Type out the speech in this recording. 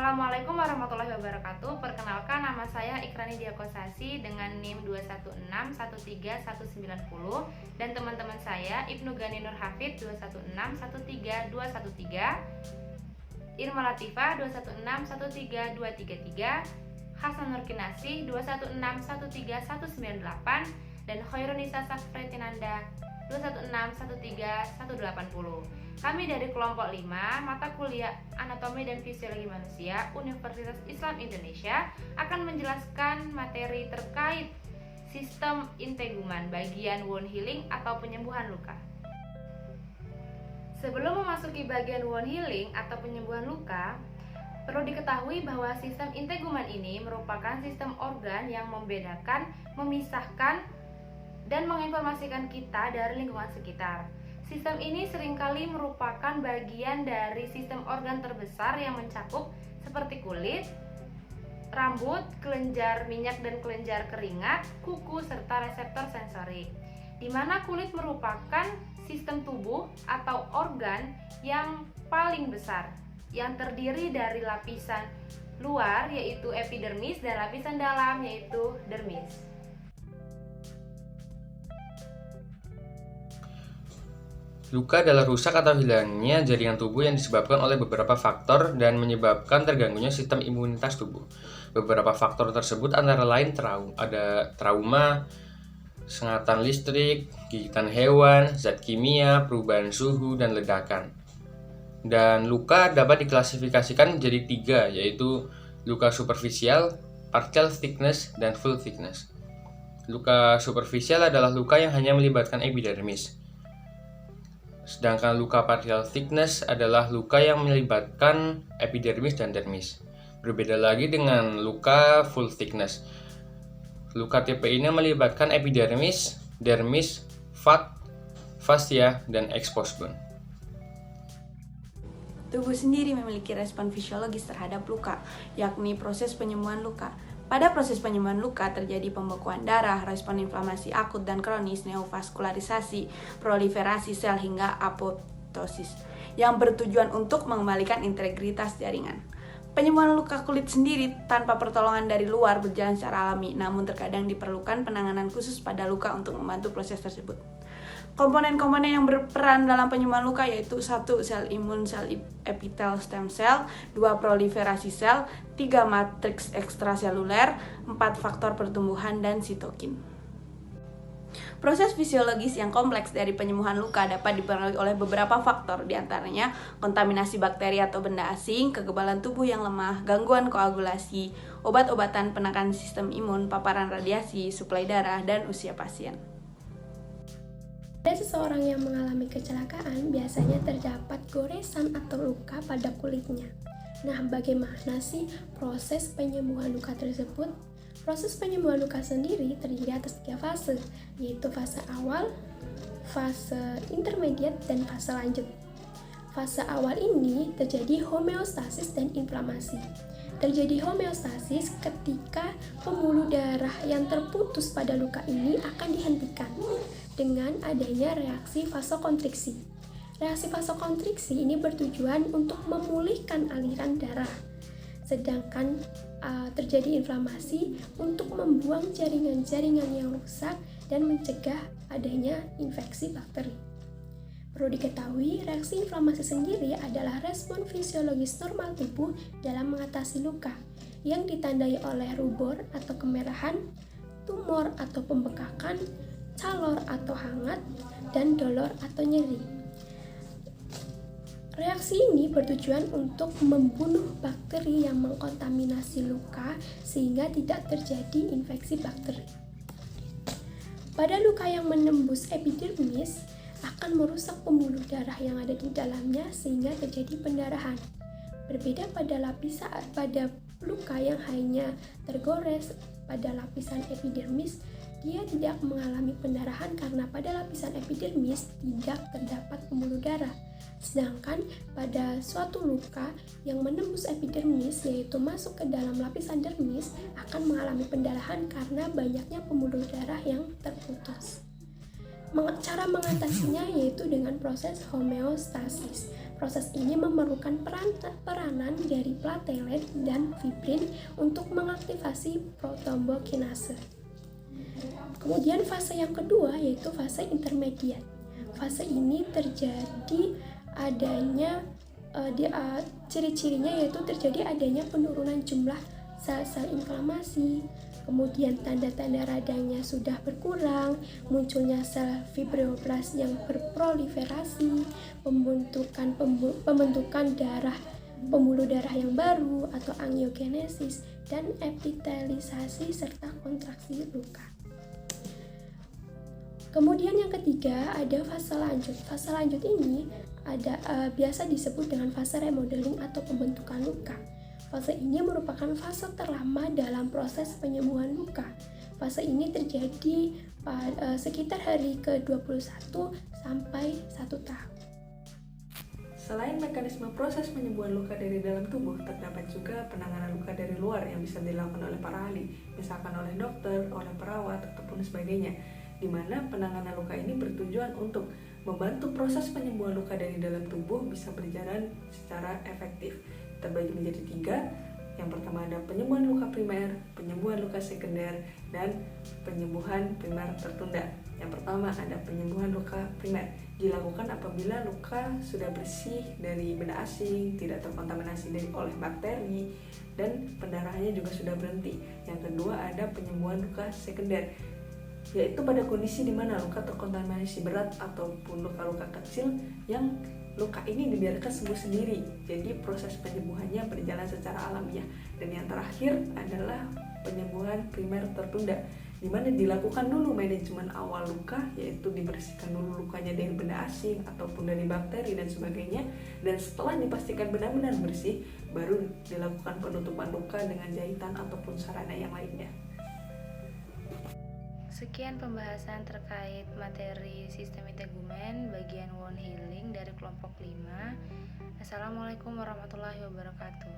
Assalamualaikum warahmatullahi wabarakatuh. Perkenalkan, nama saya Ikrani Diakosasi dengan NIM 216131190 dan teman-teman saya Ibnu Gani Nur Hafid 216132213, Irma Latifah 216132333, Hasan Nur Kinasih 216131198 dan Khairunisa Safretinanda 216131080. Kami dari kelompok 5 mata kuliah Anatomi dan Fisiologi Manusia Universitas Islam Indonesia akan menjelaskan materi terkait sistem integumen bagian wound healing atau penyembuhan luka. Sebelum memasuki bagian wound healing atau penyembuhan luka, perlu diketahui bahwa sistem integumen ini merupakan sistem organ yang membedakan, memisahkan, dan menginformasikan kita dari lingkungan sekitar. Sistem ini seringkali merupakan bagian dari sistem organ terbesar yang mencakup seperti kulit, rambut, kelenjar minyak dan kelenjar keringat, kuku, serta reseptor sensorik. Di mana kulit merupakan sistem tubuh atau organ yang paling besar, yang terdiri dari lapisan luar yaitu epidermis dan lapisan dalam yaitu dermis. Luka adalah rusak atau hilangnya jaringan tubuh yang disebabkan oleh beberapa faktor dan menyebabkan terganggunya sistem imunitas tubuh. Beberapa faktor tersebut antara lain trauma, sengatan listrik, gigitan hewan, zat kimia, perubahan suhu, dan ledakan. Dan luka dapat diklasifikasikan menjadi 3, yaitu luka superficial, partial thickness, dan full thickness. Luka superficial adalah luka yang hanya melibatkan epidermis. Sedangkan luka partial thickness adalah luka yang melibatkan epidermis dan dermis. Berbeda lagi dengan luka full thickness. Luka tipe ini melibatkan epidermis, dermis, fascia, dan exposed bone. Tubuh sendiri memiliki respon fisiologis terhadap luka, yakni proses penyembuhan luka. Pada proses penyembuhan luka terjadi pembekuan darah, respon inflamasi akut dan kronis, neovaskularisasi, proliferasi sel hingga apoptosis yang bertujuan untuk mengembalikan integritas jaringan. Penyembuhan luka kulit sendiri tanpa pertolongan dari luar berjalan secara alami, namun terkadang diperlukan penanganan khusus pada luka untuk membantu proses tersebut. Komponen-komponen yang berperan dalam penyembuhan luka yaitu 1. Sel imun, sel epitel stem cell, 2. Proliferasi sel, 3. Matriks ekstraseluler, 4. Faktor pertumbuhan dan sitokin. Proses fisiologis yang kompleks dari penyembuhan luka dapat dipengaruhi oleh beberapa faktor, diantaranya kontaminasi bakteri atau benda asing, kekebalan tubuh yang lemah, gangguan koagulasi, obat-obatan penekan sistem imun, paparan radiasi, suplai darah, dan usia pasien. Pada seseorang yang mengalami kecelakaan, biasanya terdapat goresan atau luka pada kulitnya. Nah, bagaimana sih proses penyembuhan luka tersebut? Proses penyembuhan luka sendiri terdiri atas 3 fase, yaitu fase awal, fase intermediate, dan fase lanjut. Fase awal ini terjadi homeostasis dan inflamasi. Terjadi homeostasis ketika pembuluh darah yang terputus pada luka ini akan dihentikan dengan adanya reaksi vasokonstriksi. Reaksi vasokonstriksi ini bertujuan untuk memulihkan aliran darah. Sedangkan terjadi inflamasi untuk membuang jaringan-jaringan yang rusak dan mencegah adanya infeksi bakteri. Perlu diketahui, reaksi inflamasi sendiri adalah respon fisiologis normal tubuh dalam mengatasi luka yang ditandai oleh rubor atau kemerahan, tumor atau pembekakan, calor atau hangat, dan dolor atau nyeri. Reaksi ini bertujuan untuk membunuh bakteri yang mengkontaminasi luka sehingga tidak terjadi infeksi bakteri. Pada luka yang menembus epidermis akan merusak pembuluh darah yang ada di dalamnya sehingga terjadi pendarahan. Berbeda pada luka yang hanya tergores pada lapisan epidermis, dia tidak mengalami pendarahan karena pada lapisan epidermis tidak terdapat pembuluh darah. Sedangkan pada suatu luka yang menembus epidermis, yaitu masuk ke dalam lapisan dermis, akan mengalami pendarahan karena banyaknya pembuluh darah yang terputus. Cara mengatasinya yaitu dengan proses homeostasis. Proses ini memerlukan peranan dari platelet dan fibrin untuk mengaktifasi protombokinase. Kemudian fase yang kedua yaitu fase intermediat. Fase ini terjadi adanya ciri-cirinya yaitu terjadi adanya penurunan jumlah sel-sel inflamasi, kemudian tanda-tanda radangnya sudah berkurang, munculnya sel fibroblas yang berproliferasi, pembentukan darah pembuluh darah yang baru atau angiogenesis, dan epitelisasi serta kontraksi luka. Kemudian yang ketiga ada fase lanjut. Fase lanjut ini biasa disebut dengan fase remodeling atau pembentukan luka. Fase ini merupakan fase terlama dalam proses penyembuhan luka. Fase ini terjadi sekitar hari ke-21 sampai 1 tahun. Selain mekanisme proses penyembuhan luka dari dalam tubuh, terdapat juga penanganan luka dari luar yang bisa dilakukan oleh para ahli, misalkan oleh dokter, oleh perawat, ataupun sebagainya, di mana penanganan luka ini bertujuan untuk membantu proses penyembuhan luka dari dalam tubuh bisa berjalan secara efektif. Terbagi menjadi 3. Yang pertama ada penyembuhan luka primer, penyembuhan luka sekunder, dan penyembuhan primer tertunda. Yang pertama ada penyembuhan luka primer. Dilakukan apabila luka sudah bersih dari benda asing, tidak terkontaminasi oleh bakteri, dan pendarahannya juga sudah berhenti. Yang kedua ada penyembuhan luka sekunder, yaitu pada kondisi di mana luka terkontaminasi berat ataupun luka-luka kecil yang luka ini dibiarkan sembuh sendiri. Jadi proses penyembuhannya berjalan secara alamiah. Dan yang terakhir adalah penyembuhan primer tertunda, di mana dilakukan dulu manajemen awal luka, yaitu dibersihkan dulu lukanya dari benda asing ataupun dari bakteri dan sebagainya. Dan setelah dipastikan benar-benar bersih, baru dilakukan penutupan luka dengan jahitan ataupun sarana yang lainnya. Sekian pembahasan terkait materi sistem integumen bagian wound healing dari kelompok 5. Assalamualaikum warahmatullahi wabarakatuh.